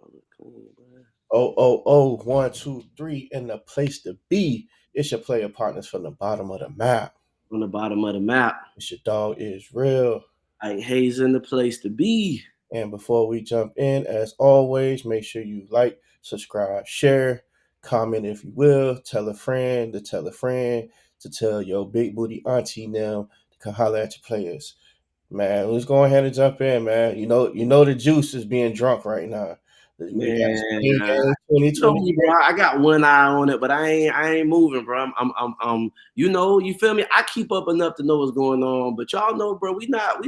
I look clean, bro. Oh, oh, oh, 1, 2, 3, and the place to be. It's your player partners from the bottom of the map. On the bottom of the map. It's your dog is real. Like Hayes in the place to be. And before we jump in, as always, make sure you like, subscribe, share, comment if you will, tell a friend to tell your big booty auntie now to come holler at your players. Man, let's go ahead and jump in, man. You know the juice is being drunk right now. We got Spring Man, Game you know me, bro. 2023. I got one eye on it, but I ain't moving, bro. You feel me? I keep up enough to know what's going on, but y'all know, bro. We not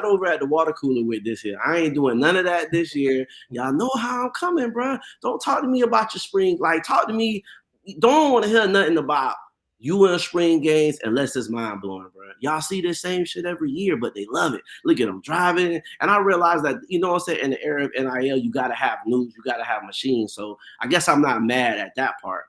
over at the water cooler with this here. I ain't doing none of that this year. Y'all know how I'm coming, bro. Don't talk to me about your spring. Like, talk to me. Don't want to hear nothing about you in spring games unless it's mind blowing, bro. Y'all see this same shit every year, but they love it. Look at them driving. And I realize that, you know what I'm saying, in the era of NIL, you got to have news, you got to have machines. So I guess I'm not mad at that part.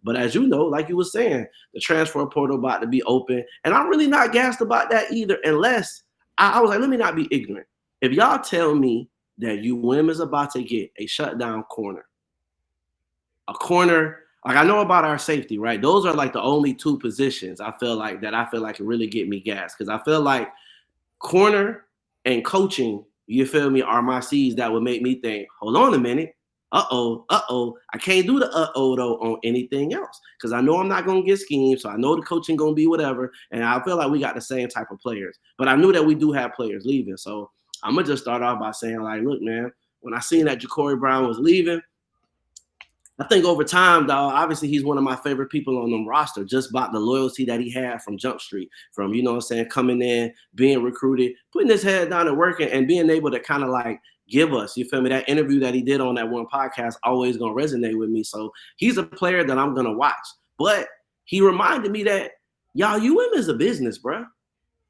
But as you know, like you were saying, the transfer portal about to be open. And I'm really not gassed about that either, unless I was like, let me not be ignorant. If y'all tell me that UM is about to get a shutdown corner, a corner. Like, I know about our safety, right? Those are like the only two positions I feel like can really get me gas, because I feel like corner and coaching, you feel me, are my C's that would make me think, hold on a minute. I can't do the though on anything else, because I know I'm not gonna get schemed, so I know the coaching gonna be whatever, and I feel like we got the same type of players. But I knew that we do have players leaving, so I'm gonna just start off by saying, like, look, man, when I seen that Ja'Cory Brown was leaving, I think over time, dog, obviously he's one of my favorite people on the roster, just about the loyalty that he had from Jump Street, from, you know what I'm saying, coming in, being recruited, putting his head down and working, and being able to kind of like give us, you feel me, that interview that he did on that one podcast always going to resonate with me. So he's a player that I'm going to watch. But he reminded me that, y'all, UM is a business, bro.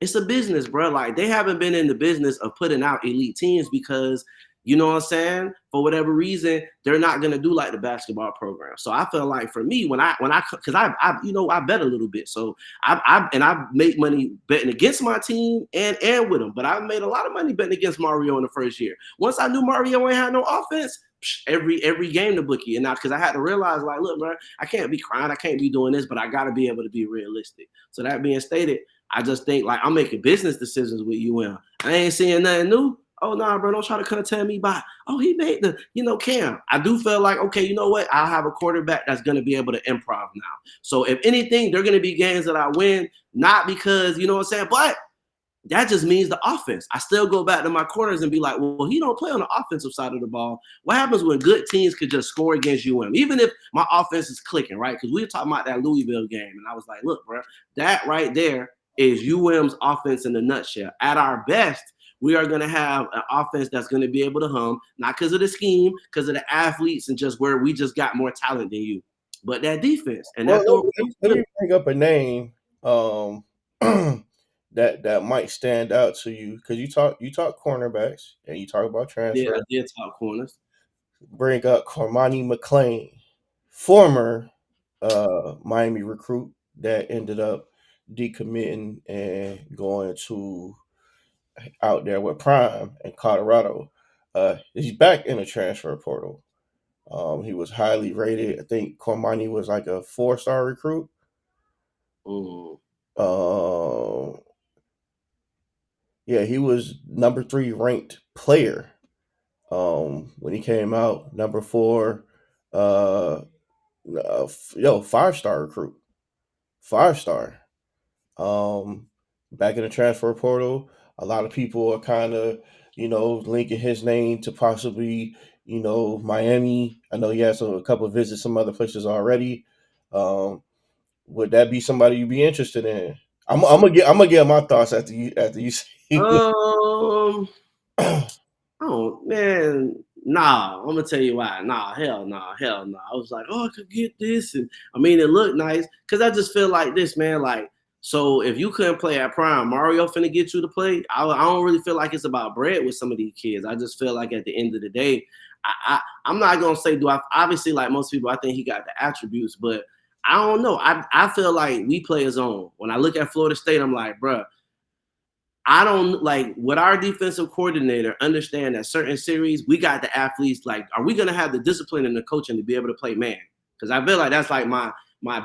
It's a business, bro. Like, they haven't been in the business of putting out elite teams because, you know what I'm saying, for whatever reason, they're not gonna do like the basketball program. So I feel like for me, when I because I bet a little bit, so I make money betting against my team and with them, but I made a lot of money betting against Mario in the first year. Once I knew Mario ain't had no offense, every game the bookie, and now because I had to realize, like, look, bro, I can't be crying, I can't be doing this, but I got to be able to be realistic. So that being stated, I just think, like, I'm making business decisions with UM. I ain't seeing nothing new. Oh, nah, bro, don't try to come tell me about, oh, he made the, Cam. I do feel like, okay, you know what? I'll have a quarterback that's going to be able to improv now. So if anything, they're going to be games that I win, not because, you know what I'm saying, but that just means the offense. I still go back to my corners and be like, well, he don't play on the offensive side of the ball. What happens when good teams could just score against UM, even if my offense is clicking, right? Because we were talking about that Louisville game, and I was like, look, bro, that right there is UM's offense in a nutshell. At our best, we are going to have an offense that's going to be able to hum, not because of the scheme, because of the athletes and just where we just got more talent than you. But that defense and Well, that throw. let me bring up a name that might stand out to you because you talk cornerbacks and you talk about Yeah, I transfer. did talk corners. Bring up Cormani McClain, former Miami recruit that ended up decommitting and going to out there with Prime in Colorado. He's back in the transfer portal. He was highly rated. I think Cormani was like a 4-star recruit. Mm. Uh, yeah, he was number 3 ranked player when he came out. Number 4, uh, 5-star recruit, 5-star. Um, Back in the transfer portal, a lot of people are kind of linking his name to possibly Miami. I know he has a couple of visits some other places already. Um, would that be somebody you'd be interested in? I'm gonna get my thoughts after you see. Um, oh man, nah. I'm gonna tell you why. Nah, hell nah, hell nah. I was like, oh, I could get this, and I mean, it looked nice because I just feel like this, man. Like, so if you couldn't play at prime, Mario finna get you to play. I don't really feel like it's about bread with some of these kids. I just feel like at the end of the day, I'm not gonna say do I. Obviously, like most people, I think he got the attributes, but I don't know. I feel like we play his own. When I look at Florida State, I'm like, bruh, I don't like what our defensive coordinator understand that certain series we got the athletes. Like, are we gonna have the discipline and the coaching to be able to play man? Because I feel like that's like my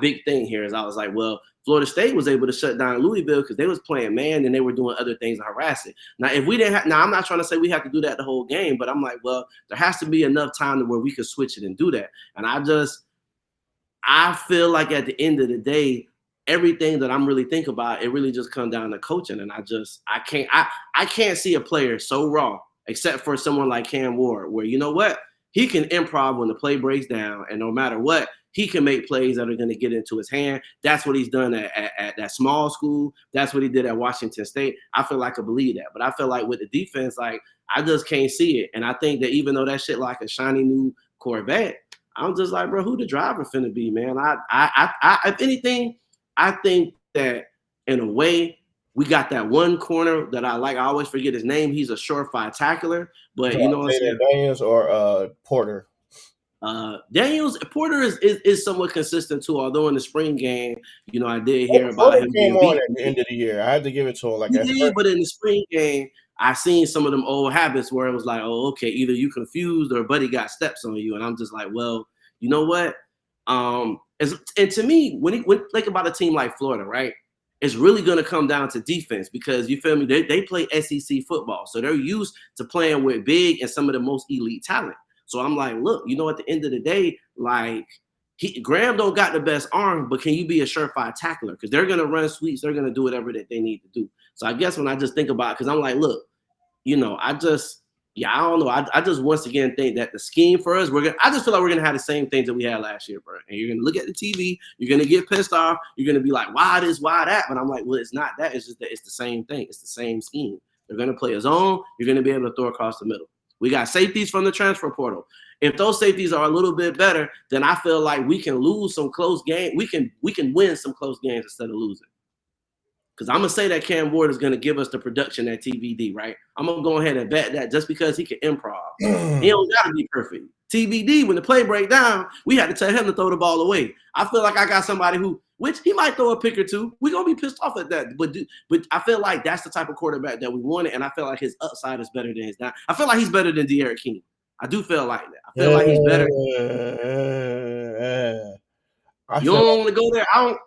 big thing here is I was like, well, Florida State was able to shut down Louisville because they was playing man and they were doing other things to harass it. Now, if we didn't have, now I'm not trying to say we have to do that the whole game, but I'm like, well, there has to be enough time to where we could switch it and do that. And I feel like at the end of the day, everything that I'm really thinking about, it really just comes down to coaching. And I can't see a player so raw, except for someone like Cam Ward, where you know what? He can improv when the play breaks down, and no matter what, he can make plays that are going to get into his hand. That's what he's done at that small school. That's what he did at Washington State. I feel like I believe that. But I feel like with the defense, like I just can't see it. And I think that even though that shit like a shiny new Corvette, I'm just like, bro, who the driver finna be, man? If anything, I think that in a way, we got that one corner that I like. I always forget his name. He's a surefire tackler, but you know what I'm saying? Daniels or Porter. Daniels Porter is somewhat consistent too. Although in the spring game, you know, I did hear about him came on at the end of the year. I had to give it to him. Like he did, but in the spring game, I seen some of them old habits where it was like, oh, okay, either you confused or buddy got steps on you, and I'm just like, well, you know what? And to me, when think about a team like Florida, right? It's really going to come down to defense because you feel me? They play SEC football, so they're used to playing with big and some of the most elite talent. So I'm like, look, you know, at the end of the day, like Graham don't got the best arm, but can you be a surefire tackler? Because they're going to run sweeps, they're going to do whatever that they need to do. So I guess when I just think about it, because I'm like, look, you know, I don't know. I just once again think that the scheme for us, I just feel like we're gonna have the same things that we had last year, bro. And you're gonna look at the TV, you're gonna get pissed off, you're gonna be like, why this, why that? But I'm like, well, it's not that. It's just that it's the same thing. It's the same scheme. They're gonna play a zone. You're gonna be able to throw across the middle. We got safeties from the transfer portal. If those safeties are a little bit better, then I feel like we can lose some close games. We can win some close games instead of losing. Because I'm going to say that Cam Ward is going to give us the production at TBD, right? I'm going to go ahead and bet that just because he can improv. He don't got to be perfect. TBD, when the play break down, we had to tell him to throw the ball away. I feel like I got somebody which he might throw a pick or two. We're going to be pissed off at that. But I feel like that's the type of quarterback that we wanted, and I feel like his upside is better than his down. I feel like he's better than De'Aaron King. I do feel like that. I feel like he's better. You don't want to go there? I don't.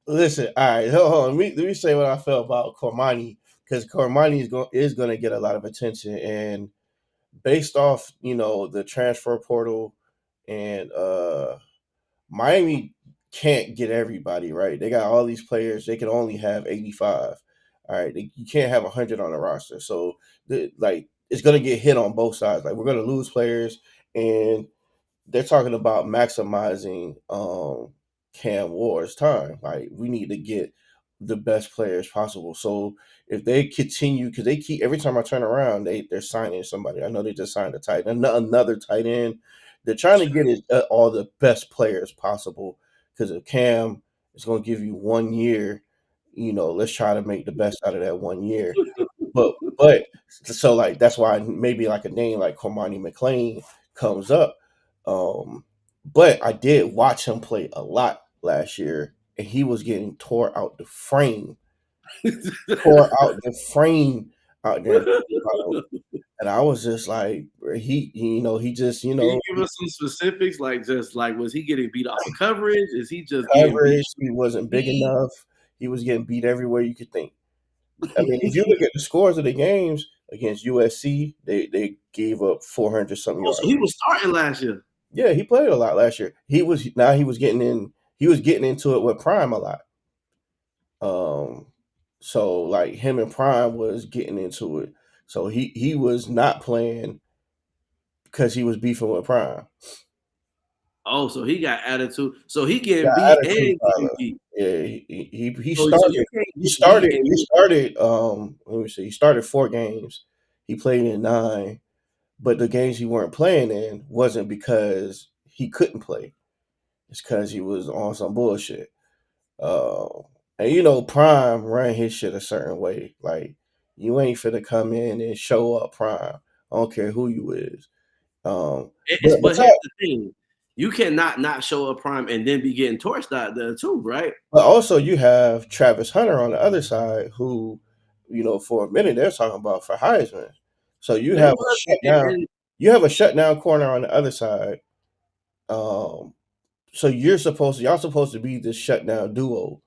Listen, all right, hold on. Let me say what I felt about Cormani, because Cormani is going to get a lot of attention, and based off, you know, the transfer portal, and Miami can't get everybody, right. They got all these players. They can only have 85. All right, you can't have 100 on the roster. So, it's going to get hit on both sides. Like, we're going to lose players, and they're talking about maximizing Cam Ward's time. Like, we need to get the best players possible. So if they continue, because they keep, every time I turn around, they're signing somebody. I know they just signed a tight end, another tight end. They're trying to get all the best players possible, because if Cam is going to give you 1 year, you know, let's try to make the best out of that 1 year. But so, like, that's why maybe like a name like Cormani McClain comes up. But I did watch him play a lot last year, and he was getting tore out the frame out there. And I was just like, he just, Can you give us some specifics? Like, just like, was he getting beat off of coverage? Is he just coverage? He wasn't big enough. He was getting beat everywhere you could think. I mean, if you look at the scores of the games against USC, they gave up 400 something yards. So he was starting last year. Yeah, he played a lot last year. He was getting into it with Prime a lot. So like him and Prime was getting into it. So he was not playing because he was beefing with Prime. Oh, so he got attitude. So he getting beat and getting beat. Yeah, he started. Let me see. He started 4 games. He played in 9, but the games he weren't playing in wasn't because he couldn't play. It's because he was on some bullshit. And you know, Prime ran his shit a certain way. Like, you ain't finna come in and show up Prime. I don't care who you is. But here's the thing. You cannot not show up Prime and then be getting torched out there too, right? But also you have Travis Hunter on the other side, who for a minute they're talking about for Heisman. So you They have a was, shutdown. and You have a shutdown corner on the other side. So y'all supposed to be this shutdown duo.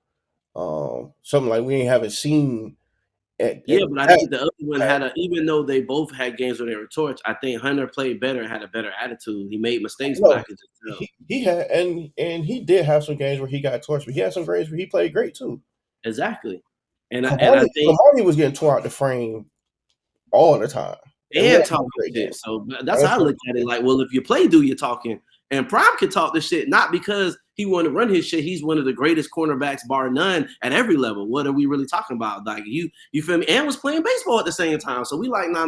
Something like we ain't haven't seen at yeah, but I that. think the other one had even though they both had games where they were torched, I think Hunter played better and had a better attitude. He made mistakes, but I No, could just tell. he had and he did have some games where he got torched, but he had some games where he played great too. Exactly. And I think Kamani was getting tore out the frame all the time, and we had and some talking great shit. games. So that's how I look at it. Like, well, if you play, do your talking. And Prime can talk this shit not because he want to run his shit. He's one of the greatest cornerbacks, bar none, at every level. What are we really talking about? Like you feel me? And was playing baseball at the same time. So we like, nah.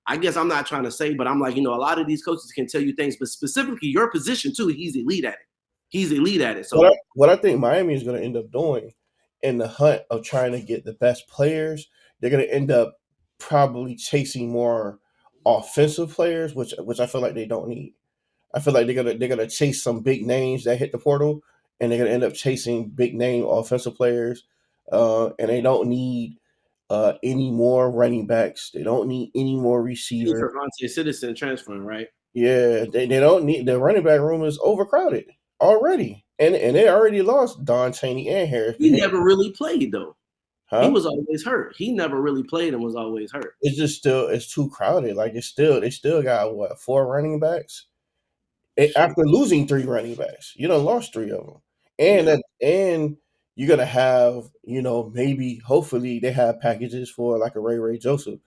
I guess I'm not trying to say, but I'm like, a lot of these coaches can tell you things, but specifically your position too. He's elite at it. He's elite at it. So What I think Miami is going to end up doing in the hunt of trying to get the best players, they're going to end up probably chasing more offensive players, which I feel like they don't need. I feel like they're gonna chase some big names that hit the portal, and they're gonna end up chasing big name offensive players, and they don't need any more running backs. They don't need any more receivers. Trevante Citizen transferring, right? Yeah, they don't need the running back room is overcrowded already, and they already lost Don Chaney and Harris. He never really played though. He Huh? was always hurt. He never really played and was always hurt. It's just it's too crowded. Like they still got what 4 running backs after losing 3 running backs. You done lost 3 of them, and Yeah. and you're gonna have maybe hopefully they have packages for like a Ray Joseph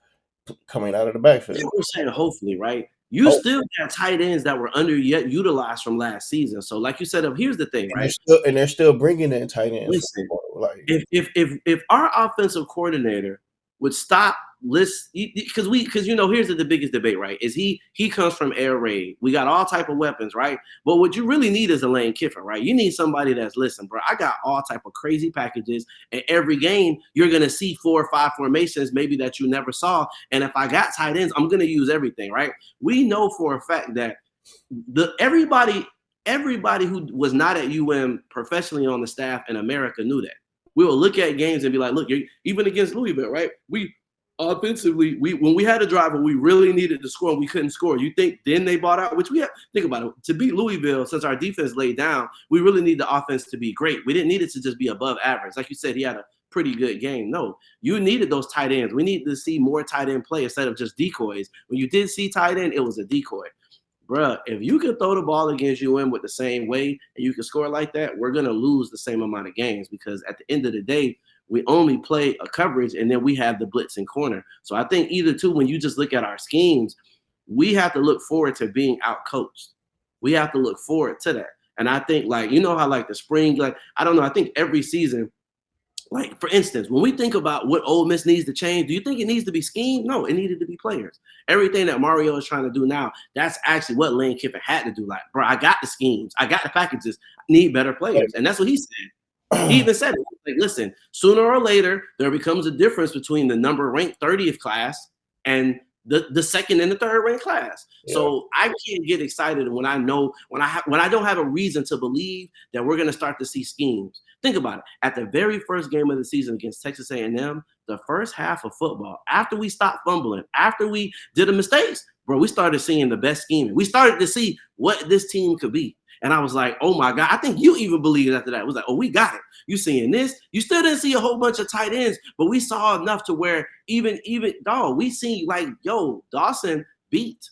coming out of the That's backfield. what we're saying, hopefully, right? You Oh, still got tight ends that were utilized from last season. So, like you said, here's the thing, right? they're still bringing in tight ends. Listen, Like if our offensive coordinator would stop list because here's the biggest debate, right? Is he comes from air raid. We got all type of weapons, right? But what you really need is a Lane Kiffin, right? You need somebody that's listen, bro. I got all type of crazy packages, and every game you're gonna see 4 or 5 formations, maybe that you never saw. And if I got tight ends, I'm gonna use everything, right? We know for a fact that everybody who was not at UM professionally on the staff in America knew that. We will look at games and be like, look, even against Louisville, right? We offensively, when we had a drive and we really needed to score and we couldn't score, you think then they bought out, which we have, think about it, to beat Louisville, since our defense laid down, we really need the offense to be great. We didn't need it to just be above average. Like you said, he had a pretty good game. No, you needed those tight ends. We need to see more tight end play instead of just decoys. When you did see tight end, it was a decoy. Bruh, if you can throw the ball against UM with the same way and you can score like that, we're going to lose the same amount of games because at the end of the day, we only play a coverage and then we have the blitz and corner. So I think either two, when you just look at our schemes, we have to look forward to being out-coached. We have to look forward to that. And I think how the spring, I don't know, I think every season, like, for instance, when we think about what Ole Miss needs to change, do you think it needs to be scheme? No, it needed to be players. Everything that Mario is trying to do now, that's actually what Lane Kiffin had to do. Like, bro, I got the schemes. I got the packages. I need better players. And that's what he said. He even said it. Like, listen, sooner or later, there becomes a difference between the number ranked 30th class and the second and the third ranked class. Yeah. So I can't get excited when I know when I don't have a reason to believe that we're going to start to see schemes. Think about it. At the very first game of the season against Texas A&M, the first half of football, after we stopped fumbling, after we did the mistakes, bro, we started seeing the best scheming. We started to see what this team could be. And I was like, oh my God, I think you even believed after that. It was like, oh, we got it. You seeing this? You still didn't see a whole bunch of tight ends, but we saw enough to where even we see like, yo, Dawson beat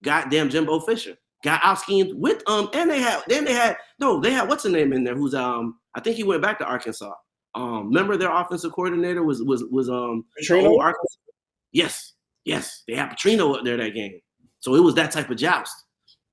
goddamn Jimbo Fisher. Got out schemed with and they had what's the name in there? Who's I think he went back to Arkansas. Remember their offensive coordinator was Petrino? Arkansas? Yes. They had Petrino up there that game. So it was that type of joust.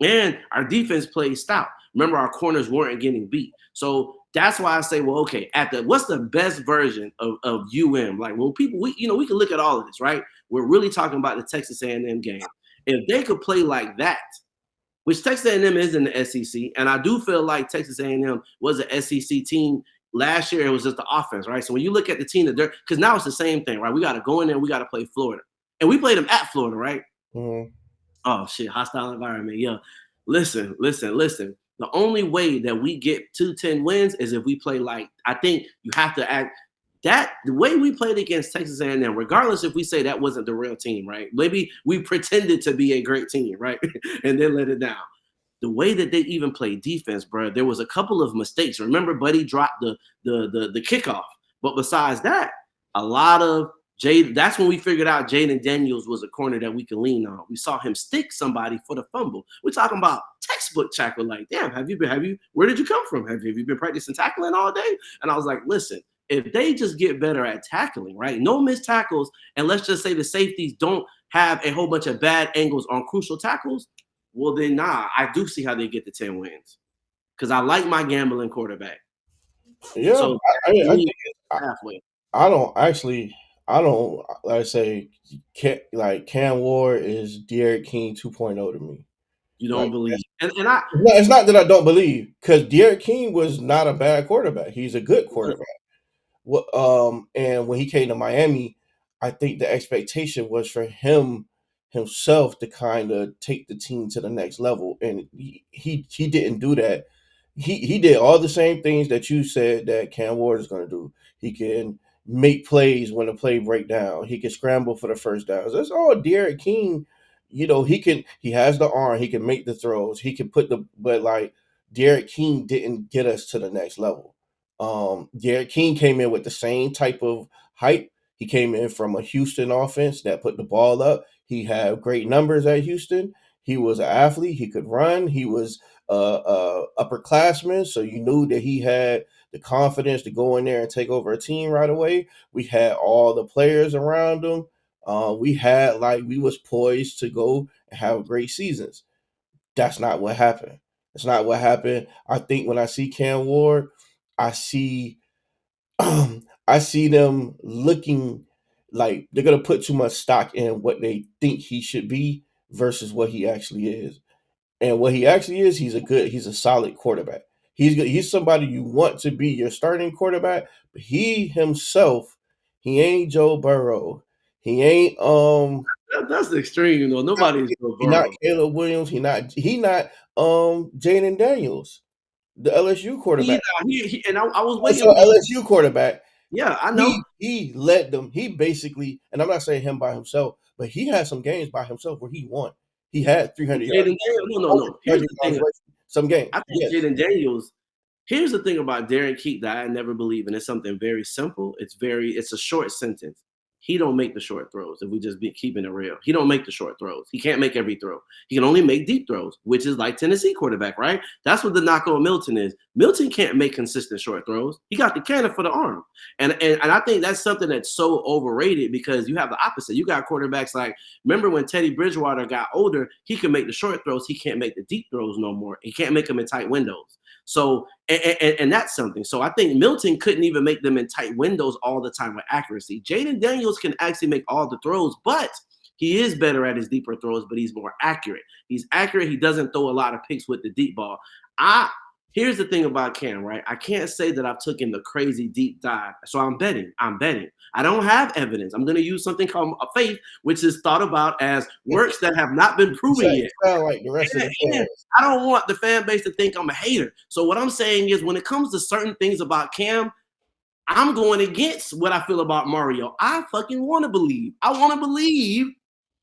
And our defense played stout. Remember, our corners weren't getting beat. So that's why I say, well, okay, what's the best version of UM? Like when people, we can look at all of this, right? We're really talking about the Texas A&M game. If they could play like that, which Texas A&M is in the SEC, and I do feel like Texas A&M was an SEC team last year. It was just the offense, right? So when you look at the team because now it's the same thing, right? We got to go in there, we got to play Florida, and we played them at Florida, right? Mm-hmm. Oh shit, hostile environment. Yeah, listen. The only way that we get to 10 wins is if we play like, I think you have to act. that the way we played against Texas A&M, regardless if we say that wasn't the real team, right? Maybe we pretended to be a great team, right? And then let it down. The way that they even played defense, bro, there was a couple of mistakes. Remember, Buddy dropped the kickoff, but besides that, a lot of Jay. That's when we figured out Jaden Daniels was a corner that we could lean on. We saw him stick somebody for the fumble. We're talking about textbook tackle. Like, damn, where did you come from? Have you been practicing tackling all day? And I was like, listen, if they just get better at tackling, right? No missed tackles, and let's just say the safeties don't have a whole bunch of bad angles on crucial tackles, well, then, I do see how they get the 10 wins because I like my gambling quarterback. Yeah, So I think halfway. I don't actually. I don't like I say. Like Cam Ward is Derek King 2.0 to me. You don't Like believe, and I it's not that I don't believe because Derek King was not a bad quarterback. He's a good quarterback. And when he came to Miami, I think the expectation was for himself to kind of take the team to the next level, and he didn't do that. He did all the same things that you said that Cam Ward is going to do. He can make plays when the play break down. He can scramble for the first downs. That's all Derek King. He has the arm. He can make the throws. He can but like Derek King didn't get us to the next level. Derek King came in with the same type of hype. He came in from a Houston offense that put the ball up. He had great numbers at Houston. He was an athlete. He could run. He was upperclassman, so you knew that he had the confidence to go in there and take over a team right away. We had all the players around him. We was poised to go and have great seasons. That's not what happened. That's not what happened. I think when I see Cam Ward, I see I see them looking like they're gonna put too much stock in what they think he should be versus what he actually is. And what he actually is, he's a solid quarterback. He's good. He's somebody you want to be your starting quarterback, but he himself, he ain't Joe Burrow. He ain't that's the extreme though. Nobody's Joe he not Burrow. Caleb Williams. He not Jaden Daniels, the LSU He, quarterback. and I was Also waiting on you. LSU quarterback. Yeah, I know. He led them. He basically, and I'm not saying him by himself, but he had some games by himself where he won. He had 300 yards, Jaden Daniels. No. Here's 300 the yards thing. rushing. Some games. I think Yes. Jaden Daniels. Here's the thing about Darren Keat that I never believe in. It's something very simple. It's a short sentence. He don't make the short throws. If we just be keeping it real, he don't make the short throws. He can't make every throw. He can only make deep throws, which is like Tennessee quarterback, right? That's what the knock on Milton is. Milton can't make consistent short throws. He got the cannon for the arm, and I think that's something that's so overrated because you have the opposite. You got quarterbacks like remember when Teddy Bridgewater got older, he could make the short throws. He can't make the deep throws no more. He can't make them in tight windows. So, and that's something. So I think Milton couldn't even make them in tight windows all the time with accuracy. Jaden Daniels can actually make all the throws, but he is better at his deeper throws, but he's more accurate. He's accurate. He doesn't throw a lot of picks with the deep ball. Here's the thing about Cam, right? I can't say that I've taken the crazy deep dive. So I'm betting. I don't have evidence. I'm going to use something called a faith, which is thought about as works that have not been proven yet. Sound like the rest of the fans. I don't want the fan base to think I'm a hater. So what I'm saying is when it comes to certain things about Cam, I'm going against what I feel about Mario. I fucking want to believe. I want to believe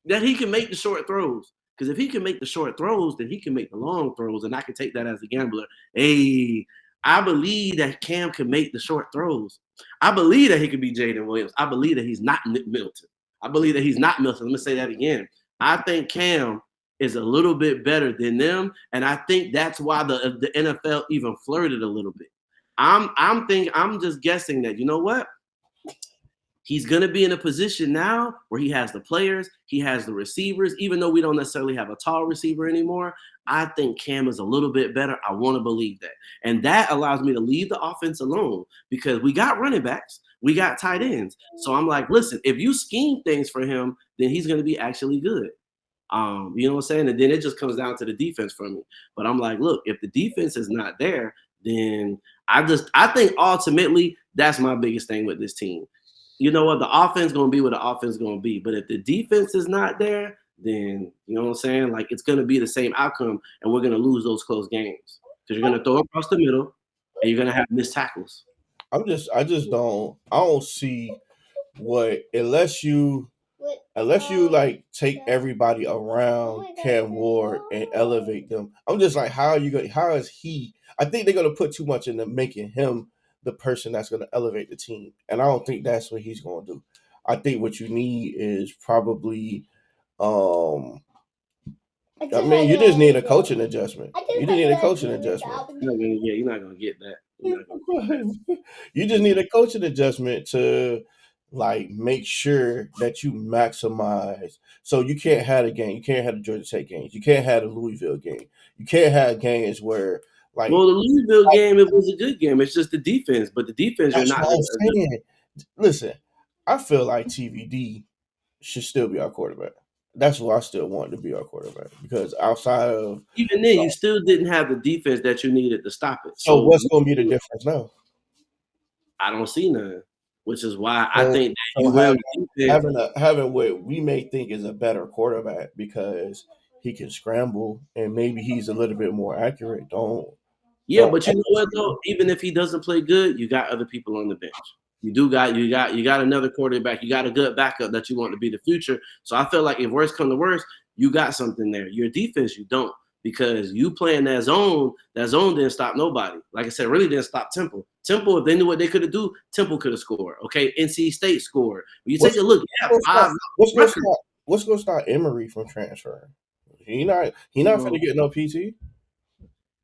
that he can make the short throws. Because if he can make the short throws, then he can make the long throws. And I can take that as a gambler. Hey, I believe that Cam can make the short throws. I believe that he could be Jaden Williams. I believe that he's not Milton. I believe that he's not Milton. Let me say that again. I think Cam is a little bit better than them. And I think that's why the NFL even flirted a little bit. I'm just guessing that, you know what? He's going to be in a position now where he has the players, he has the receivers, even though we don't necessarily have a tall receiver anymore. I think Cam is a little bit better. I want to believe that. And that allows me to leave the offense alone because we got running backs, we got tight ends. So I'm like, listen, if you scheme things for him, then he's going to be actually good. You know what I'm saying? And then it just comes down to the defense for me. But I'm like, look, if the defense is not there, then I think ultimately that's my biggest thing with this team. You know what? The offense going to be what the offense going to be. But if the defense is not there, then, you know what I'm saying? Like, it's going to be the same outcome, and we're going to lose those close games because you're going to throw across the middle, and you're going to have missed tackles. I just don't. I don't see what unless you like take everybody around Cam Ward and elevate them. I'm just like, how are you going? How is he? I think they're gonna put too much into making him the person that's gonna elevate the team, and I don't think that's what he's gonna do. I think what you need is probably, um, I mean, you just need a coaching adjustment. You just need a coaching adjustment. You're not gonna get that. You're not gonna get that. You just need a coaching adjustment to like make sure that you maximize. So you can't have a game. You can't have the Georgia Tech games. You can't have the Louisville game. You can't have games where like Well, the Louisville game, it was a good game. It's just the defense, but the defense, you're that's not what I'm gonna. saying. Listen, I feel like TVD should still be our quarterback. That's why I still want to be our quarterback because outside of Even then, you still didn't have the defense that you needed to stop it. so So what's going to be the difference now? I don't see none, which is why I So, think that so UM defense. having what we may think is a better quarterback because he can scramble and maybe he's a little bit more accurate. Yeah, Don't but you know what though? Even if he doesn't play good, you got other people on the bench. You got another quarterback. You got a good backup that you want to be the future. So I feel like if worse come to worse, you got something there. Your defense, you don't because you playing that zone. That zone didn't stop nobody. Like I said, really didn't stop Temple. Temple, if they knew what they could have do, Temple could have scored. Okay, NC State scored. When you take a look, yeah, what's going to stop Emory from transferring? He not finna get no PT.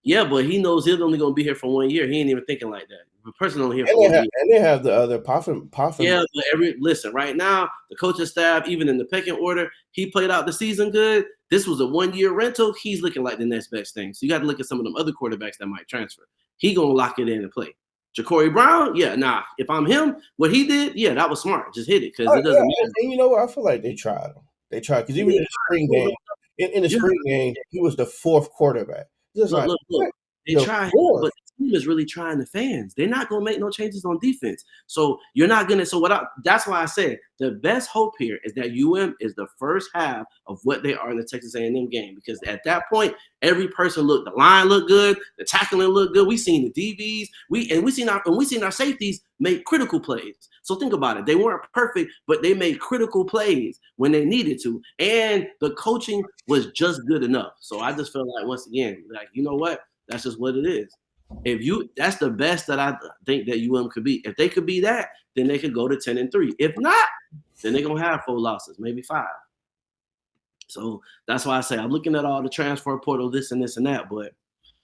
Yeah, but he knows he's only gonna be here for 1 year. He ain't even thinking like that. The person only here And for 1 year. they have the other Poffin. Yeah, but listen, right now, the coaching staff, even in the pecking order, he played out the season good. This was a 1 year rental. He's looking like the next best thing. So you got to look at some of them other quarterbacks that might transfer. He gonna lock it in and play. Ja'Cory Brown, yeah, nah. If I'm him, what he did, yeah, that was smart. Just hit it because it doesn't matter. And you know what? I feel like they tried him. They tried because even in the spring game, in the spring game, he was the fourth quarterback. Just look. They try, but the team is really trying the fans. They're not gonna make no changes on defense. So you're not gonna. So that's why I said the best hope here is that UM is the first half of what they are in the Texas A&M game because at that point, every person the line looked good, the tackling looked good. We seen the DBs, we seen our safeties make critical plays. So think about it. They weren't perfect, but they made critical plays when they needed to, and the coaching was just good enough. So I just felt like once again, like you know what. That's just what it is. That's the best that I think that UM could be. If they could be that, then they could go to 10-3. If not, then they're gonna have 4 losses, maybe 5. So that's why I say I'm looking at all the transfer portal, this and that, but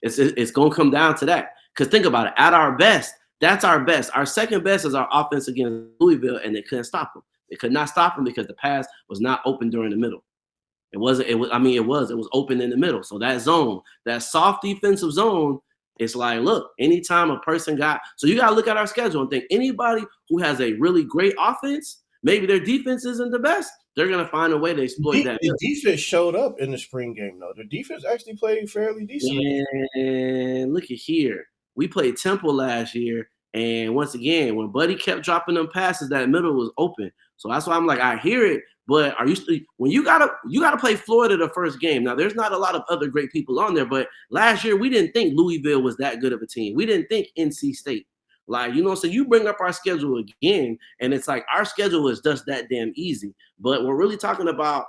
it's gonna come down to that. Because think about it, at our best, that's our best. Our second best is our offense against Louisville, and they couldn't stop them. They could not stop them because the pass was not open during the middle. It wasn't. It was. I mean, it was open in the middle. So that zone, that soft defensive zone, it's like, look, anytime a person so you got to look at our schedule and think anybody who has a really great offense, maybe their defense isn't the best. They're gonna find a way to exploit that. The defense showed up in the spring game, though. The defense actually played fairly decent. And look at here, we played Temple last year, and once again, when Buddy kept dropping them passes, that middle was open. So that's why I'm like, I hear it. But when you gotta play Florida the first game. Now there's not a lot of other great people on there, but last year we didn't think Louisville was that good of a team. We didn't think NC State. Like, so you bring up our schedule again, and it's like our schedule is just that damn easy. But we're really talking about,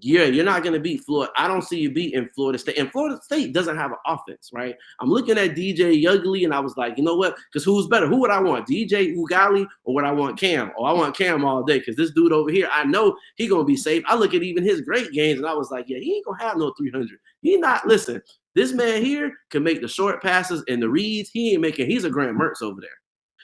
yeah, you're not going to beat Florida. I don't see you beating Florida State. And Florida State doesn't have an offense, right? I'm looking at DJ Uiagalelei, and I was like, you know what? Because who's better? Who would I want? DJ Uiagalelei or would I want Cam? Oh, I want Cam all day because this dude over here, I know he's going to be safe. I look at even his great games, and I was like, yeah, he ain't going to have no 300. Listen, this man here can make the short passes and the reads. He's a Graham Mertz over there.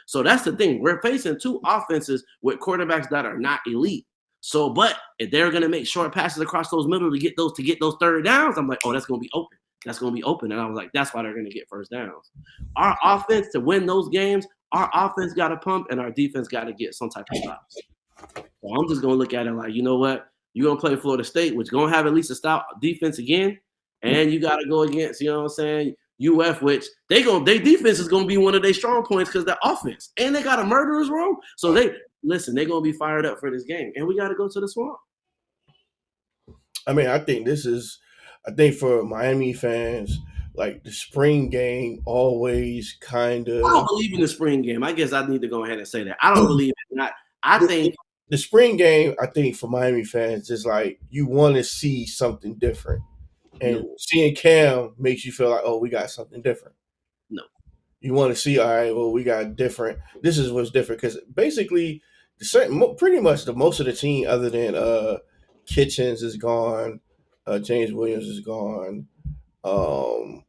So that's the thing. We're facing 2 offenses with quarterbacks that are not elite. So, but if they're gonna make short passes across those middle to get those third downs, I'm like, oh, that's gonna be open. That's gonna be open. And I was like, that's why they're gonna get first downs. Our offense to win those games, our offense got to pump and our defense got to get some type of stops. So I'm just gonna look at it like, you know what? You're gonna play Florida State, which is gonna have at least a stop defense again, and you got to go against, you know what I'm saying, UF, which their defense is gonna be one of their strong points because their offense, and they got a murderer's row. So they're going to be fired up for this game. And we got to go to the Swamp. I mean, I think for Miami fans, like the spring game always kind I don't of believe in the spring game. I guess I need to go ahead and say that. I don't believe it. Not. I think the spring game. I think for Miami fans is like you want to see something different, and no, seeing Cam makes you feel like, oh, we got something different. no. You want to see, all right, well, we got different. This is what's different because basically, pretty much the most of the team, other than Kitchens is gone, James Williams is gone, um,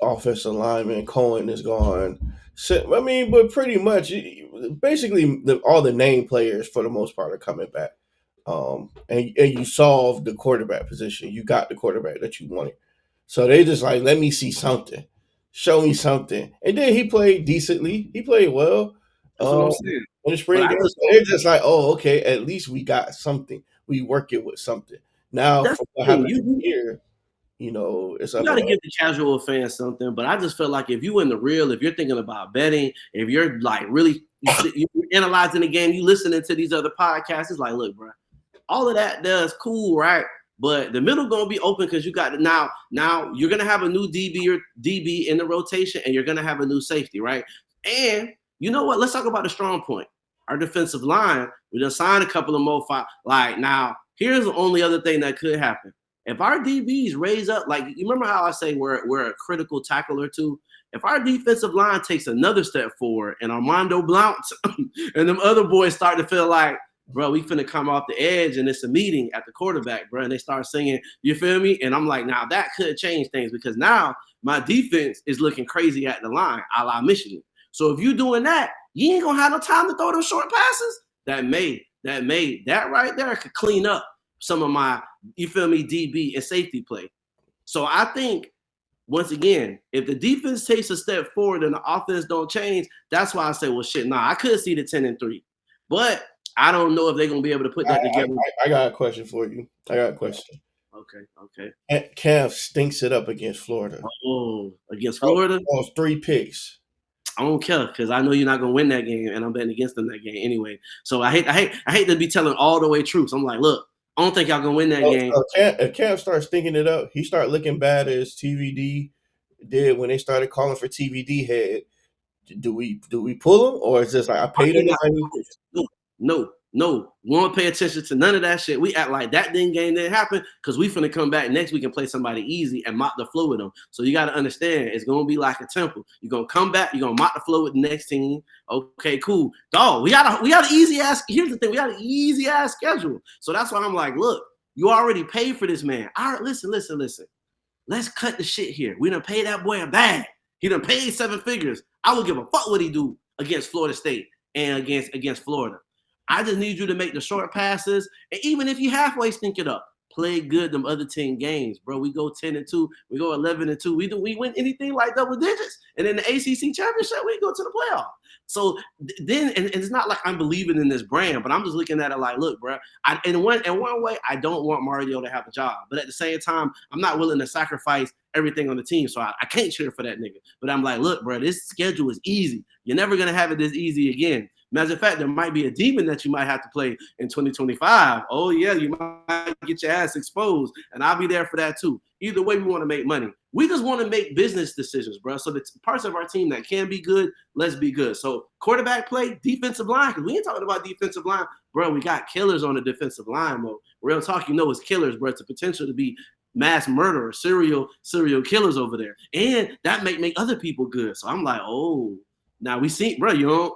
offensive lineman Cohen is gone. So, I mean, but pretty much, basically, all the name players for the most part are coming back. And you solved the quarterback position. You got the quarterback that you wanted. So they just like, let me see something. Show me something. And then he played decently. He played well. That's what I'm Um, saying. in the But spring I game. just They're just like, oh, okay, at least we got something. We work it with something. Now, that's for what the thing. happened here, it's You up got in to give the casual fan something, but I just feel like if you in the real, if you're thinking about betting, if you're like really you're analyzing the game, you listening to these other podcasts, it's like, look, bro, all of that does cool, right? But the middle gonna be open because you got now. Now you're gonna have a new DB in the rotation, and you're gonna have a new safety, right? And you know what? Let's talk about the strong point. Our defensive line. We just signed a couple of more. Like now, here's the only other thing that could happen. If our DBs raise up, like you remember how I say we're a critical tackle or two. If our defensive line takes another step forward, and Armando Blount and them other boys start to feel like, bro, we finna come off the edge and it's a meeting at the quarterback, bro. And they start singing, you feel me? And I'm like, now that could change things because now my defense is looking crazy at the line, a la Michigan. So if you're doing that, you ain't gonna have no time to throw those short passes. That right there could clean up some of my, you feel me, DB and safety play. So I think once again, if the defense takes a step forward and the offense don't change, that's why I say, well, shit, nah, I could see the 10-3. But I don't know if they're gonna be able to put that together. I got a question for you. I got a question. Okay. Cam stinks it up against Florida. Oh, against Florida? Almost 3 picks. I don't care because I know you're not gonna win that game, and I'm betting against them that game anyway. So I hate to be telling all the way truths. I'm like, look, I don't think y'all gonna win that game. If Cam starts stinking it up, he start looking bad as TVD did when they started calling for TVD head. Do we pull him, or is this like I paid him money? No. We won't pay attention to none of that shit. We act like that game didn't happen because we finna come back next week and play somebody easy and mop the floor with them. So you got to understand, it's gonna be like a temple. You're gonna come back, you're gonna mop the floor with the next team. Okay, cool. Dog, we got an easy ass. Here's the thing, we got an easy ass schedule. So that's why I'm like, look, you already paid for this man. All right, listen. Let's cut the shit here. We done pay that boy a bag. He done paid 7 figures. I would give a fuck what he do against Florida State and against Florida. I just need you to make the short passes. And even if you halfway stink it up, play good them other 10 games, bro. We go 10-2, we go 11-2. We win anything like double digits. And in the ACC championship, we go to the playoff. So then, and it's not like I'm believing in this brand, but I'm just looking at it like, look, bro, in one way, I don't want Mario to have a job. But at the same time, I'm not willing to sacrifice everything on the team. So I can't cheer for that nigga. But I'm like, look, bro, this schedule is easy. You're never going to have it this easy again. Matter of fact, there might be a demon that you might have to play in 2025. Oh, yeah, you might get your ass exposed, and I'll be there for that too. Either way, we want to make money. We just want to make business decisions, bro. So the parts of our team that can be good, let's be good. So quarterback play, defensive line, because we ain't talking about defensive line. Bro, we got killers on the defensive line, bro. Real talk, you know it's killers, bro. It's a potential to be mass murderers, serial killers over there. And that make other people good. So I'm like, oh, now we see, bro, you know,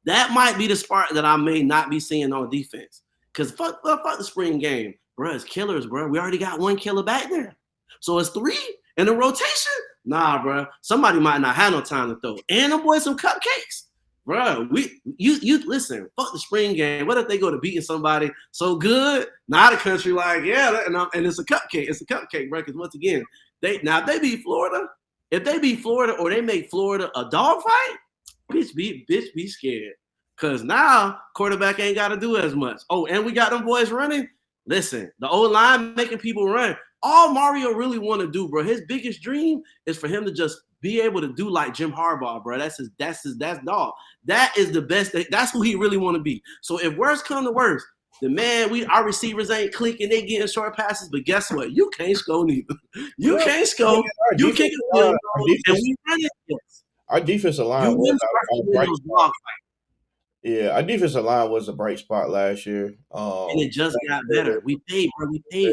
that might be the spark that I may not be seeing on defense. Because fuck the spring game. Bro, it's killers, bro. We already got 1 killer back there. So it's 3 in the rotation? Nah, bro. Somebody might not have no time to throw. And them boys some cupcakes. Bro, you listen, fuck the spring game. What if they go to beating somebody so good? Now the country like, yeah, and it's a cupcake. It's a cupcake, bro. Because once again, if they beat Florida, or they make Florida a dogfight, bitch be scared. Cause now quarterback ain't gotta do as much. Oh, and we got them boys running. Listen, the old line making people run. All Mario really want to do, bro, his biggest dream is for him to just be able to do like Jim Harbaugh, bro. That's dog. That is the best. That's who he really want to be. So if worst come to worst, our receivers ain't clicking, they getting short passes, but guess what? You can't score neither. You can't score. You can't field goals, and we run it. Yes. Our defensive line You was win our in bright those spot. block Yeah, our defensive line was a bright spot last year. and it just got better. We paid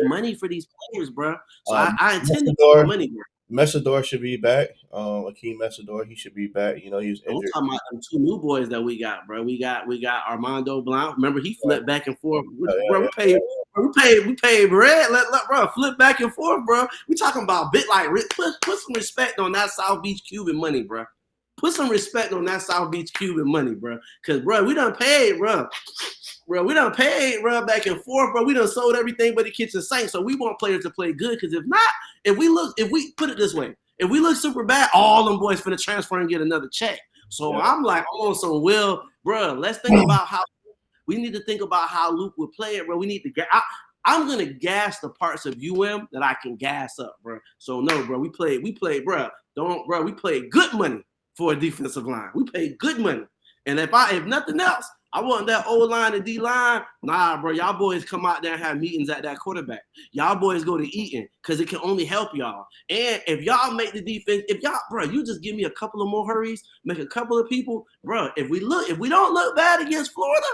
money for these players, bro. So I intend to Messidor, put money, bro. Messidor should be back. Akeem Messidor, he should be back. You know, he was I'm injured. talking about them two new boys that we got, bro. We got Armando Blount. Remember, he flipped back and forth. Bro, we paid bread. Let bro flip back and forth, bro. We talking about bit like put some respect on that South Beach Cuban money, bro. Put some respect on that South Beach Cuban money, bro. Cause bro, we done paid, bro. Bro, we done paid, bro, back and forth, bro. We done sold everything but the kitchen sink. So we want players to play good. Cause if not, if we put it this way, if we look super bad, all them boys finna transfer and get another check. So I'm like, oh, so bro, let's think about how we need to think about how Luke would play it, bro. We need to get. I'm gonna gas the parts of UM that I can gas up, bro. So no, bro, we played, bro. We played good money for a defensive line. We paid good money, and if nothing else, I want that O line and D line. Nah, bro, y'all boys come out there and have meetings at that quarterback. Y'all boys go to Eaton because it can only help y'all. And if y'all make the defense, bro, you just give me a couple of more hurries, make a couple of people, bro. If we don't look bad against Florida,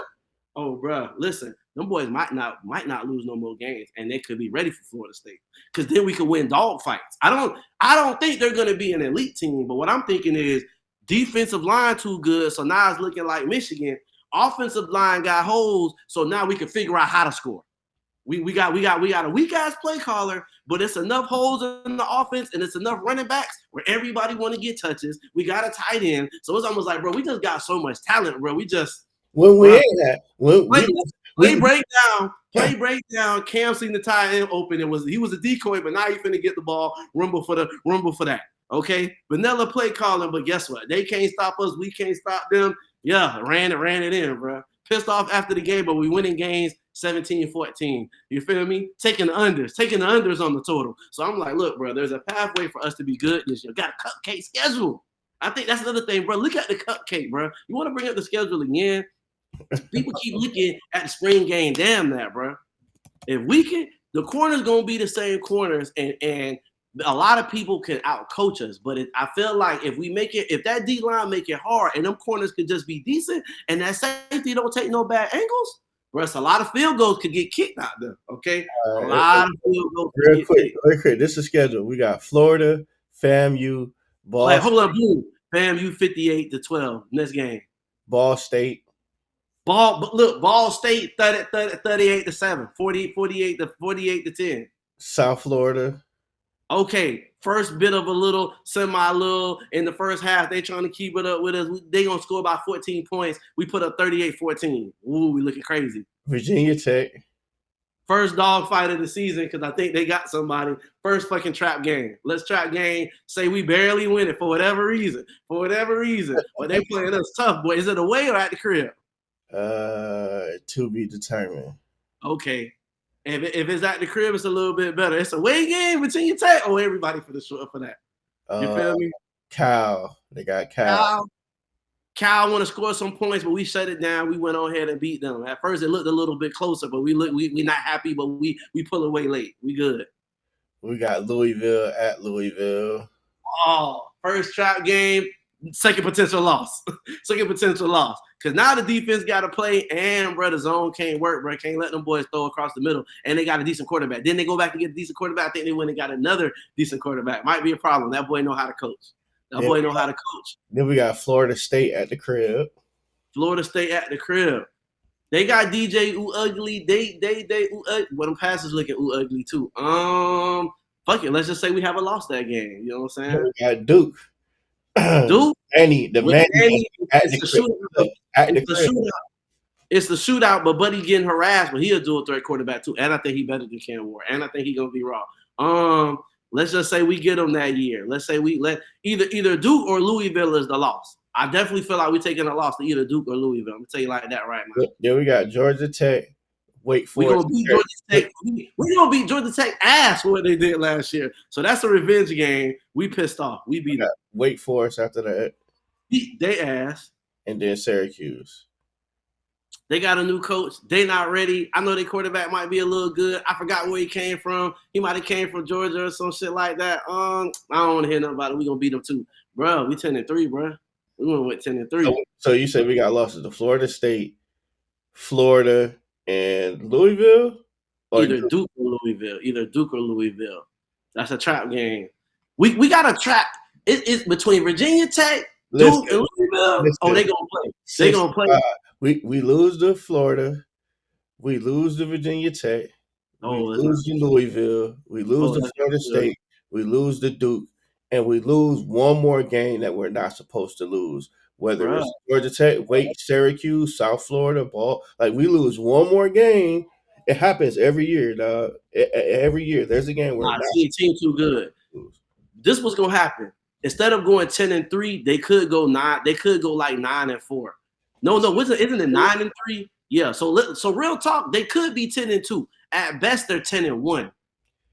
oh, bro, listen, them boys might not lose no more games, and they could be ready for Florida State because then we could win dog fights. I don't think they're gonna be an elite team, but what I'm thinking is defensive line too good, so now it's looking like Michigan. Offensive line got holes, so now we can figure out how to score. We got a weak ass play caller, but it's enough holes in the offense and it's enough running backs where everybody want to get touches. We got a tight end, so it's almost like, bro, we just got so much talent, bro. We just play breakdown. Cam seen the tight end open. He was a decoy, but now he finna get the ball. Rumble for that. Okay, vanilla play calling, but guess what? They can't stop us. We can't stop them. Yeah, ran it in, bro. Pissed off after the game, but we winning games 17-14. You feel me? Taking the unders on the total. So I'm like, look, bro, there's a pathway for us to be good this year. Got a cupcake schedule. I think that's another thing, bro. Look at the cupcake, bro. You want to bring up the schedule again? People keep looking at the spring game. Damn that, bro. If we can, the corners gonna be the same corners, and a lot of people can out-coach us, but I feel like if that D-line make it hard and them corners could just be decent and that safety don't take no bad angles, bro, it's a lot of field goals could get kicked out there, okay? A lot of field goals real quick. This is schedule. We got Florida, FAMU, Ball State. Hold up, FAMU 58-12 next game. Ball State. Ball State 38-7, 48-10. South Florida. Okay, first bit of a little in the first half. They trying to keep it up with us. They gonna score about 14 points. We put up 38-14. Ooh, we looking crazy. Virginia Tech. First dog fight of the season because I think they got somebody. First fucking trap game. Let's trap game. Say we barely win it for whatever reason. But they playing us tough, boy. Is it away or at the crib? To be determined. Okay. If it's at the crib, it's a little bit better. It's a away game, Virginia Tech. Oh, everybody for that. You feel me? Cal. They got Cal. Cal want to score some points, but we shut it down. We went on ahead and beat them. At first, it looked a little bit closer, but we not happy, but we pull away late. We good. We got Louisville at Louisville. Oh, first trap game, second potential loss. Because now the defense got to play, and, bro, the zone can't work, bro. Can't let them boys throw across the middle, and they got a decent quarterback. Then they go back and get a decent quarterback. I think they went and got another decent quarterback. Might be a problem. That boy know how to coach. Then we got Florida State at the crib. They got DJ Ugly. They well, them passes looking ugly too. Fuck it. Let's just say we haven't lost that game. You know what I'm saying? Then we got Duke. Manny at the shootout. It's the shootout, but Buddy getting harassed, but he'll do a threat quarterback too. And I think he better than Cam Ward. And I think he gonna be raw. Let's just say we get him that year. Let's say we let either Duke or Louisville is the loss. I definitely feel like we're taking a loss to either Duke or Louisville. I'm gonna tell you like that right now. Then we got Georgia Tech. Wake Forest. We're gonna beat Georgia Tech ass for what they did last year. So that's a revenge game. We pissed off. We beat them. Wake Forest after that. Beat they ass. And then Syracuse. They got a new coach. They not ready. I know their quarterback might be a little good. I forgot where he came from. He might have came from Georgia or some shit like that. I don't want to hear nothing about it. We gonna beat them too, bro. We 10-3, bro. We went with 10-3. So you said we got losses to Florida State, Florida, and Louisville, or Either Duke or Louisville. Either Duke or Louisville. That's a trap game. We got a trap. It's between Virginia Tech, Duke, and Louisville. Oh, they gonna play. They gonna play. We lose to Florida. We lose to Virginia Tech. We lose to Louisville. We lose to Florida State. We lose to Duke. And we lose one more game that we're not supposed to lose. Whether it's Georgia Tech, Wake, Syracuse, South Florida, ball. Like, we lose one more game. It happens every year, dog. Every year. There's a game where team too good. This was gonna happen. Instead of going 10-3, they could go 9. They could go like 9-4. No, isn't it 9-3? Yeah. So real talk, they could be 10-2. At best, they're 10-1.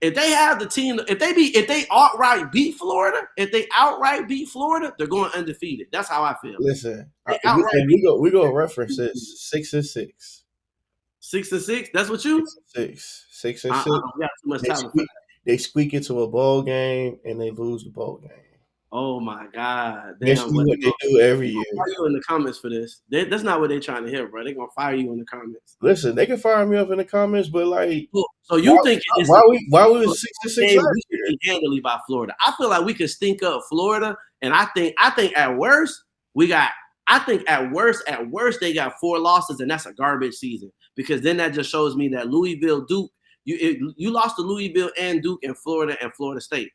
If they have the team, if they outright beat Florida, they're going undefeated. That's how I feel. Listen, we go reference it 6-6. 6-6. That's what you 6 and 6. We got too much time. They squeak into a bowl game and they lose the bowl game. Oh my God! That's what they do every year. Fire you in the comments for this. That's not what they're trying to hear, bro. They're gonna fire you in the comments. Listen, they can fire me up in the comments, but like, so you think why we was 6-6 last year? Handily by Florida. I feel like we could stink up Florida, and I think at worst we got. I think at worst they got 4 losses, and that's a garbage season because then that just shows me that Louisville, Duke, you lost to Louisville and Duke and Florida State.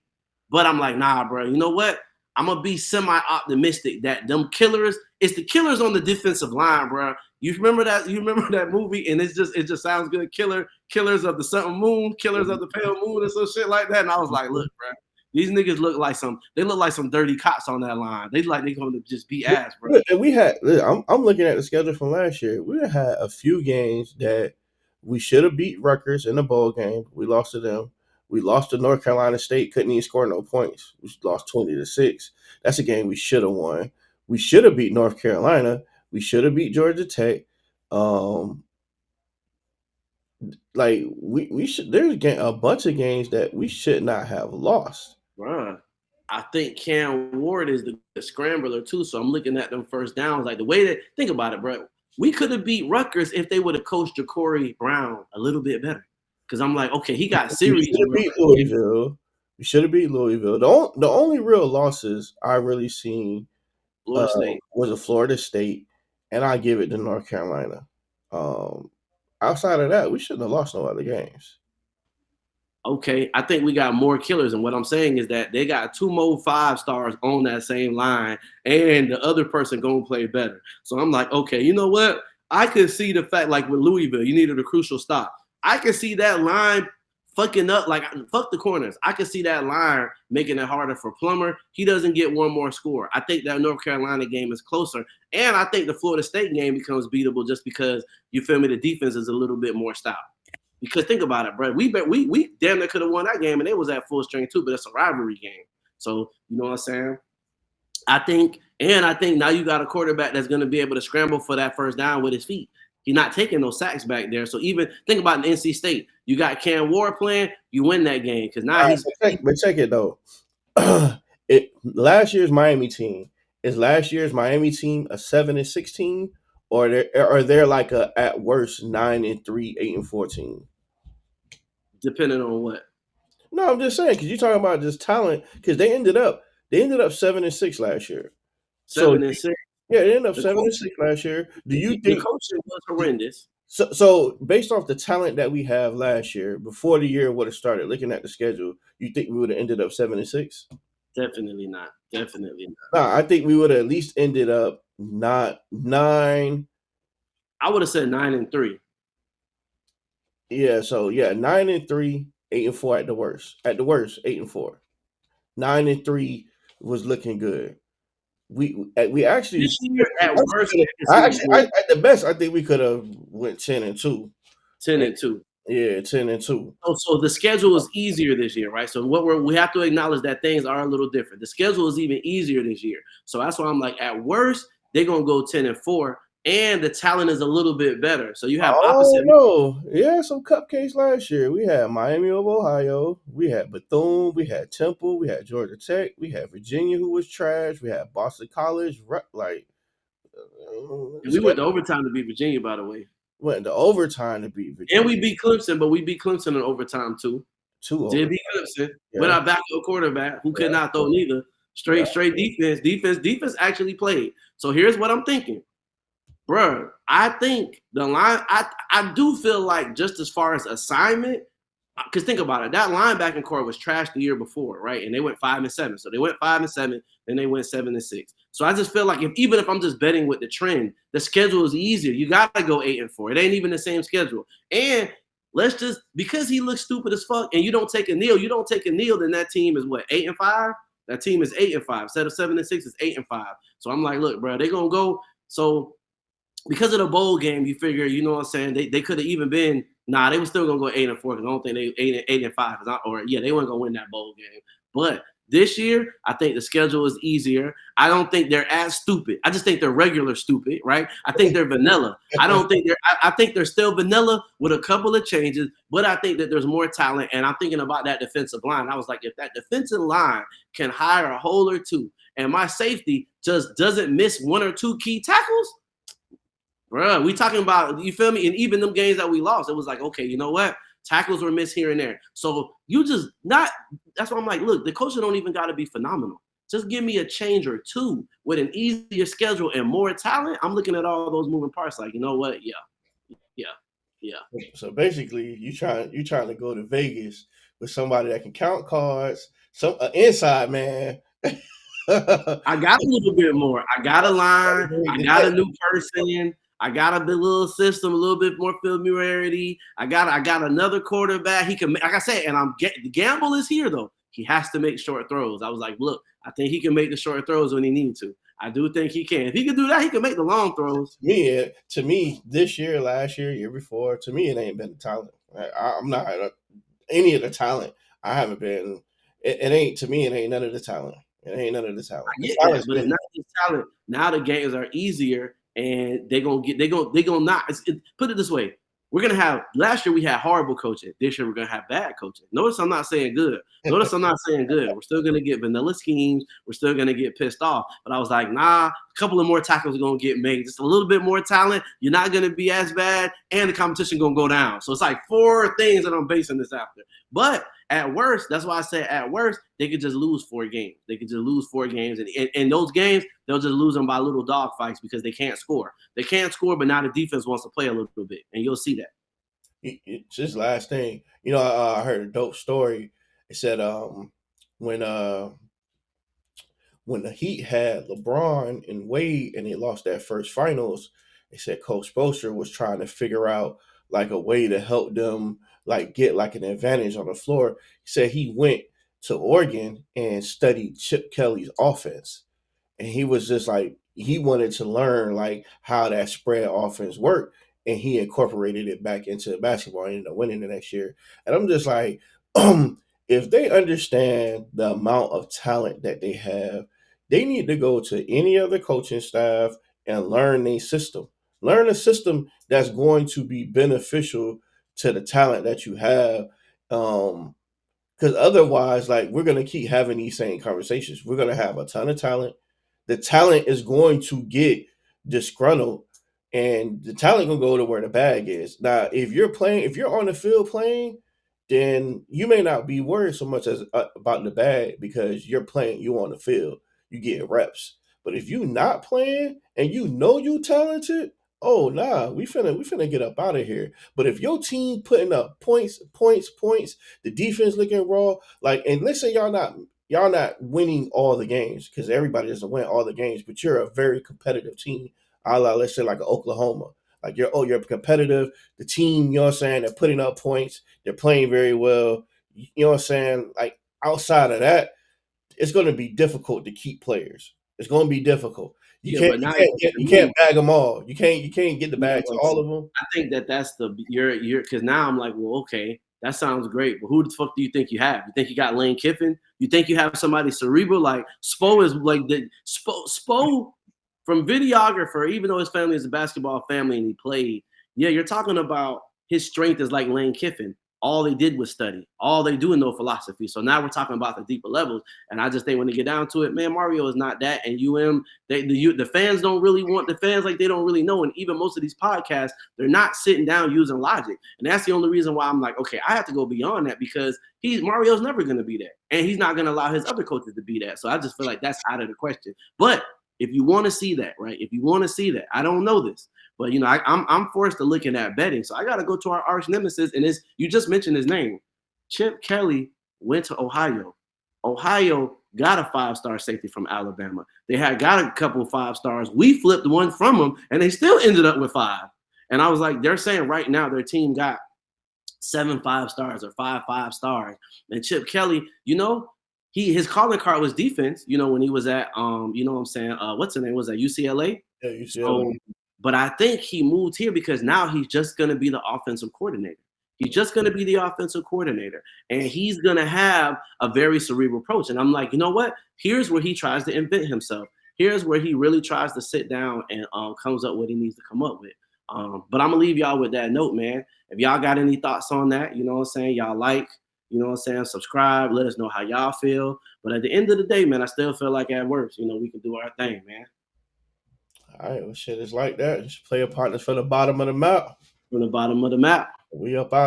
But I'm like, nah, bro. You know what? I'm gonna be semi-optimistic that them killers. It's the killers on the defensive line, bro. You remember that? You remember that movie? And it just sounds good. Killers of the something moon, killers of the pale moon, and some shit like that. And I was like, look, bro. These niggas look like some dirty cops on that line. They gonna just be ass, bro. And I'm looking at the schedule from last year. We had a few games that we should have beat Rutgers in the bowl game. We lost to them. We lost to North Carolina State, couldn't even score no points. We lost 20-6. That's a game we should have won. We should have beat North Carolina. We should have beat Georgia Tech. We should. There's a bunch of games that we should not have lost. Bruh, I think Cam Ward is the scrambler too. So I'm looking at them first downs. Like the way that think about it, bro. We could have beat Rutgers if they would have coached Ja'Cory Brown a little bit better. Because I'm like, okay, he got series. We should have beat Louisville. The only real losses I really seen was a Florida State, and I give it to North Carolina. Outside of that, we shouldn't have lost no other games. Okay, I think we got more killers, and what I'm saying is that they got 2 more 5-stars on that same line, and the other person gonna play better. So I'm like, okay, you know what? I could see the fact, like with Louisville, you needed a crucial stop. I can see that line fucking up, like fuck the corners. I can see that line making it harder for Plummer. He doesn't get one more score. I think that North Carolina game is closer. And I think the Florida State game becomes beatable just because, you feel me, the defense is a little bit more stout. Because think about it, bro. We damn near could have won that game, and it was at full strength too, but it's a rivalry game. So, you know what I'm saying? I think now you got a quarterback that's going to be able to scramble for that first down with his feet. He's not taking no sacks back there. So even think about NC State. You got Cam Ward playing, you win that game because now he's. But check it though. Last year's Miami team is last year's Miami team a 7-16, or they're like a at worst 9-3, 8-4 team. Depending on what. No, I'm just saying because you're talking about just talent. Because they ended up 7-6 last year. 7-6. Yeah, they ended up 7-6 last year. Do you think the coaching was horrendous? So based off the talent that we have last year, before the year would have started, looking at the schedule, you think we would have ended up 7-6? Definitely not. Definitely not. Nah, I think we would have at least ended up not 9. I would have said 9-3. Yeah, so 9-3, 8-4 at the worst. At the worst, 8-4. 9-3 was looking good. We actually this year at worst. At the best, I think we could have went 10-2. 10-2. Yeah, 10-2. So the schedule is easier this year, right? So we have to acknowledge that things are a little different. The schedule is even easier this year. So that's why I'm like, at worst, they're gonna go 10-4. and the talent is a little bit better. So you have Oh opposite. no, yeah, some cupcakes last year. We had Miami of Ohio, we had Bethune, we had Temple, we had Georgia Tech, we had Virginia, who was trash. We had Boston College, like And we went to overtime to beat Virginia, by the way. went into overtime to beat Virginia. And we beat Clemson, but we beat Clemson in overtime too. Did beat Clemson with our backup quarterback who could not throw neither. Straight defense. Defense actually played. So here's what I'm thinking. Bruh, I think the line, I do feel like just as far as assignment, because think about it, that linebacking core was trashed the year before, right? And they went 5-7. So they went 5-7, then they went 7-6. So I just feel like even if I'm just betting with the trend, the schedule is easier. You gotta go 8-4. It ain't even the same schedule. And let's just, because he looks stupid as fuck, and you don't take a kneel, then that team is what, 8-5? That team is 8-5. Instead of 7-6, it's 8-5. So I'm like, look, bro, they're gonna go. So because of the bowl game, you figure, you know what I'm saying? They could have even been, they were still gonna go 8-4 because I don't think they 8-5 they weren't gonna win that bowl game. But this year, I think the schedule is easier. I don't think they're as stupid. I just think they're regular stupid, right? I think they're vanilla. I think they're still vanilla with a couple of changes, but I think that there's more talent. And I'm thinking about that defensive line. I was like, if that defensive line can hire a hole or two, and my safety just doesn't miss one or two key tackles, bro, we talking about, you feel me? And even them games that we lost, it was like, okay, you know what? Tackles were missed here and there. So that's why I'm like, look, the coaches don't even got to be phenomenal. Just give me a change or two with an easier schedule and more talent. I'm looking at all those moving parts like, you know what? Yeah. So basically, you trying to go to Vegas with somebody that can count cards, some inside man. I got a little bit more. I got a line. I got a new person. I got a little system, a little bit more familiarity. I got another quarterback. He can, like I said, and the gamble is here though. He has to make short throws. I was like, look, I think he can make the short throws when he needs to. I do think he can. If he can do that, he can make the long throws. To me, this year, last year, year before, to me, it ain't been the talent. I'm not any of the talent. I haven't been. It ain't, to me. It ain't none of the talent. It ain't none of the talent. I get that, but it's not just talent. Now the games are easier, and they gonna not. Put it this way: we're gonna have. Last year we had horrible coaching. This year we're gonna have bad coaching. Notice I'm not saying good. We're still gonna get vanilla schemes. We're still gonna get pissed off. But I was like, nah. A couple of more tackles are gonna get made. Just a little bit more talent. You're not gonna be as bad, and the competition gonna go down. So it's like 4 things that I'm basing this after. But at worst, that's why I said at worst, they could just lose 4 games. They could just lose 4 games. And those games, they'll just lose them by little dog fights because they can't score. They can't score, but now the defense wants to play a little bit. And you'll see that. Just last thing. I heard a dope story. It said when the Heat had LeBron and Wade and they lost that first finals, they said Coach Spoelstra was trying to figure out like a way to help them like get like an advantage on the floor. He said he went to Oregon and studied Chip Kelly's offense. And he was just like, he wanted to learn like how that spread offense worked. And he incorporated it back into basketball and ended up winning the next year. And I'm just like, if they understand the amount of talent that they have, they need to go to any other coaching staff and learn a system. Learn a system that's going to be beneficial to the talent that you have. Because otherwise, like, we're going to keep having these same conversations. We're going to have a ton of talent. The talent is going to get disgruntled, and the talent going to go to where the bag is. Now, if you're on the field playing, then you may not be worried so much as about the bag because you're on the field, you get reps. But if you not playing and you talented, oh nah, we finna get up out of here. But if your team putting up points, the defense looking raw, like, and let's say y'all not winning all the games because everybody doesn't win all the games, but you're a very competitive team, let's say like Oklahoma. Like you're competitive. The team, you know what I'm saying, they're putting up points. They're playing very well. You know what I'm saying? Like outside of that, it's going to be difficult to keep players. It's going to be difficult. You can't bag them all. You can't get the bag to all of them. I think that's you're because now I'm like, well, okay, that sounds great, but who the fuck do you think you have? You think you got Lane Kiffin? You think you have somebody cerebral like Spo is like the Spo? from videographer, even though his family is a basketball family and he played, yeah, you're talking about his strength is like Lane Kiffin. All they did was study. All they do is know philosophy. So now we're talking about the deeper levels. And I just think when they get down to it, man, Mario is not that. And the fans don't really want the fans like they don't really know. And even most of these podcasts, they're not sitting down using logic. And that's the only reason why I'm like, okay, I have to go beyond that because Mario's never going to be that. And he's not going to allow his other coaches to be that. So I just feel like that's out of the question. But if you want to see that, right? If you want to see that, I don't know this. But I'm forced to looking at betting, so I got to go to our arch nemesis, and you just mentioned his name. Chip Kelly went to Ohio. Ohio got a 5-star safety from Alabama. They had got a couple of 5 stars. We flipped one from them, and they still ended up with 5. And I was like, they're saying right now their team got 7 5-stars or 5 5-stars. And Chip Kelly, his calling card was defense. When he was at what's the name? Was that UCLA? Yeah, UCLA. So, but I think he moved here because now he's just going to be the offensive coordinator. He's just going to be the offensive coordinator. And he's going to have a very cerebral approach. And I'm like, you know what? Here's where he tries to invent himself. Here's where he really tries to sit down and comes up with what he needs to come up with. But I'm going to leave y'all with that note, man. If y'all got any thoughts on that, you know what I'm saying? Y'all subscribe. Let us know how y'all feel. But at the end of the day, man, I still feel like at worst, we can do our thing, man. All right, well, shit, it's like that. Just player partners from the bottom of the map. From the bottom of the map. We up out.